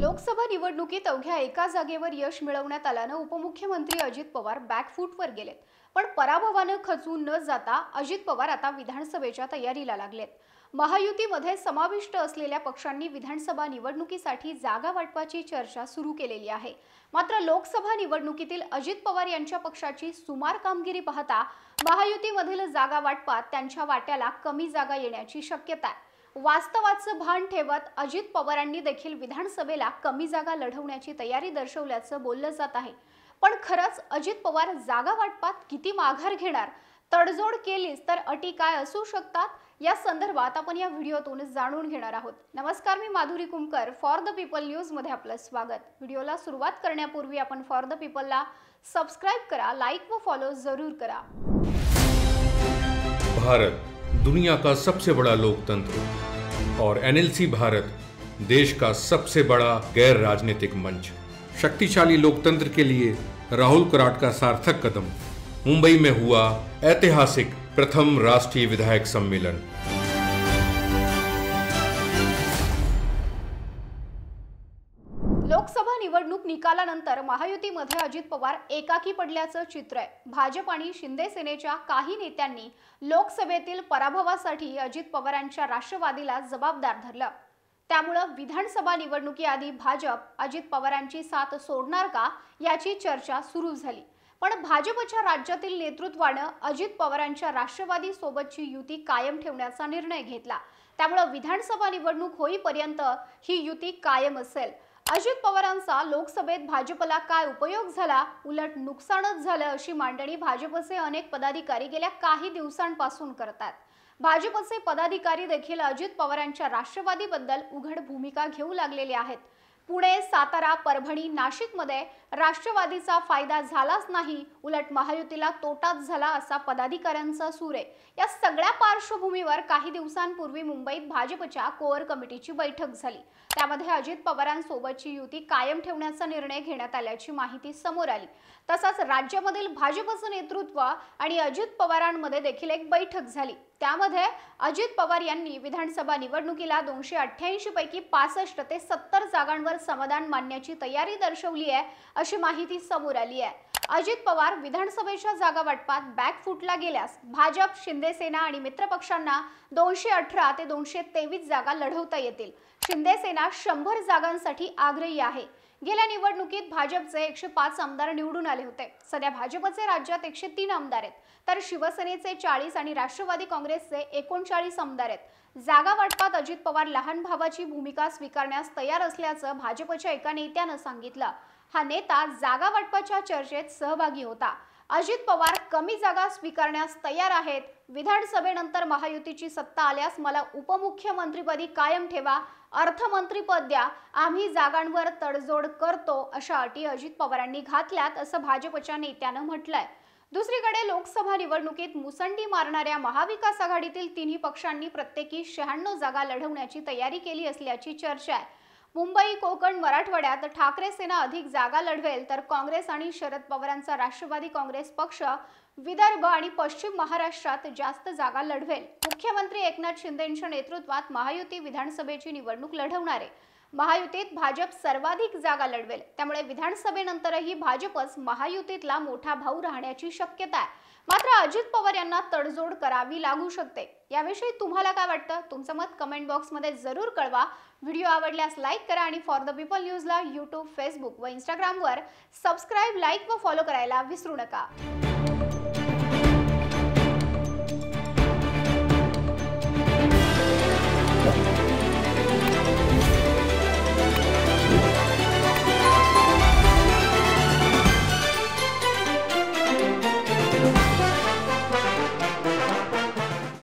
लोकसभा निवडणुकीत अवघ्या एका जागेवर यश मिळवण्यात आल्यानं उपमुख्यमंत्री अजित पवार बॅकफूटवर गेलेत। पण पराभवानं खचून न जाता अजित पवार आता विधानसभेच्या तयारीला लागलेत। महायुतीमध्ये समाविष्ट असलेल्या पक्षांनी विधानसभा निवडणुकीसाठी जागा वाटपाची चर्चा सुरू केलेली आहे। मात्र लोकसभा निवडणुकीतील अजित पवार यांच्या पक्षाची सुमार कामगिरी पाहता महायुतीमधील जागा वाटपात त्यांच्या वाट्याला कमी जागा येण्याची शक्यता आहे। वास्तवाचं भान ठेवत अजित पवारांनी देखील विधानसभेला कमी जागा लढवण्याची तयारी दर्शवल्याचं बोललं जात आहे। पण खरंच अजित पवार जागा वाटपात किती माघार घेणार, तडजोड केलीच तर अटी काय असू शकतात, या संदर्भात आपण या व्हिडिओतून जाणून घेणार आहोत। नमस्कार, मी Madhuri Kumkar, for the people news मध्ये आपलं स्वागत। व्हिडिओला सुरुवात करण्यापूर्वी आपण फॉर द पीपलला सबस्क्राइब करा, लाईक व फॉलो जरूर करा। भारत दुनिया का सबसे बड़ा लोकतंत्र और एनएलसी भारत देश का सबसे बड़ा गैर राजनीतिक मंच। शक्तिशाली लोकतंत्र के लिए राहुल कराट का सार्थक कदम। मुंबई में हुआ ऐतिहासिक प्रथम राष्ट्रीय विधायक सम्मेलन। लोकसभा निवडणूक निकालानंतर महायुतीमध्ये अजित पवार एकाकी पडल्याचं चित्र आहे। भाजप आणि शिंदे सेनेच्या काही नेत्यांनी लोकसभेतील पराभवासाठी अजित पवारांच्या राष्ट्रवादीला जबाबदार धरलं। त्यामुळे विधानसभा निवडणुकीआधी भाजप अजित पवारांची साथ सोडणार का याची चर्चा सुरू झाली। पण भाजपच्या राज्यातील नेतृत्वाने अजित पवारांच्या राष्ट्रवादी सोबतची युती कायम ठेवण्याचा निर्णय घेतला। त्यामुळे विधानसभा निवडणूक होईपर्यंत ही युती कायम असेल। अजित पवारांचा लोकसभेत भाजपला काय उपयोग झाला, उलट नुकसानच झालं, अशी मांडणी भाजपचे अनेक पदाधिकारी गेल्या काही दिवसांपासून करतात। भाजपचे पदाधिकारी देखील अजित पवारांच्या राष्ट्रवादीबद्दल उघड भूमिका घेऊ लागलेले आहेत। पुणे, सातारा, परभणी, नाशिकमध्ये राष्ट्रवादीचा फायदा झालाच नाही, उलट महायुतीला तोटाच झाला, असा पदाधिकाऱ्यांचा सूर आहे। या सगळ्या पार्श्वभूमीवर काही दिवसांपूर्वी मुंबईत भाजपच्या कोअर कमिटीची बैठक झाली। त्यामध्ये अजित पवारांसोबतची युती कायम ठेवण्याचा निर्णय घेण्यात आल्याची माहिती समोर आली। तसंच राज्यामधील भाजपचं नेतृत्व आणि अजित पवारांमध्ये देखील एक बैठक झाली। त्यामध्ये अजित पवार यांनी विधानसभा निवडणुकीला 288 पैकी 65 ते 70 जागांवर समाधान मानण्याची तयारी दर्शवली आहे, अशी माहिती समोर आली आहे। अजित पवार विधानसभेच्या जागा वाटपात बॅकफूटला गेल्यास भाजप, शिंदे सेना आणि मित्रपक्षांना 218 ते 223 जागा लढवता येतील। शिंदे सेना 100 जागांसाठी आग्रही आहे। गेल्या निवडणुकीत भाजपचे 105 आमदार निवडून आले होते। सध्या भाजपचे राज्यात 103 आमदार आहेत, तर शिवसेनेचे 40 आणि राष्ट्रवादी काँग्रेसचे 39 आमदार आहेत। जागा वाटपात अजित पवार लहान भावाची भूमिका स्वीकारण्यास तयार असल्याचं भाजपच्या एका नेत्यानं सांगितलं। हा नेता जागा वाटपाच्या चर्चेत सहभागी होता। अजित पवार कमी जागा स्वीकारण्यास तयार आहेत। विधानसभेनंतर महायुतीची सत्ता आल्यास मला उपमुख्यमंत्रीपदी कायम ठेवा, अर्थमंत्रीपद द्या, आम्ही जागांवर तडजोड करतो, अशा अटी अजित पवारांनी घातल्यात, असं भाजपच्या नेत्यानं म्हटलंय। दुसरीकडे लोकसभा निवडणुकीत मुसंडी मारणाऱ्या महाविकास आघाडीतील तिन्ही पक्षांनी प्रत्येकी 96 जागा लढवण्याची तयारी केली असल्याची चर्चा आहे। मुंबई, कोकण, मराठवाड्यात ठाकरे सेना अधिक जागा लढवेल, तर काँग्रेस आणि शरद पवारांचा राष्ट्रवादी काँग्रेस पक्ष विदर्भ आणि पश्चिम महाराष्ट्रात जास्त जागा लढवेल। मुख्यमंत्री एकनाथ शिंदेंच्या नेतृत्वात महायुती विधानसभेची निवडणूक लढवणार आहे। महायुतीत भाजप सर्वाधिक जागा लढवेल, त्यामुळे विधानसभेनंतरही भाजपच महायुतीतला मोठा भाऊ राहण्याची शक्यता आहे। मात्र अजित पवार यांना तडजोड करावी लागू शकते। याविषयी तुम्हाला काय वाटतं? तुमचं मत कमेंट बॉक्समध्ये जरूर कळवा। व्हिडिओ आवडल्यास लाईक करा आणि फॉर द पीपल न्यूजला यूट्यूब, फेसबुक व इंस्टाग्रामवर सबस्क्राइब, लाईक व फॉलो करायला विसरू नका।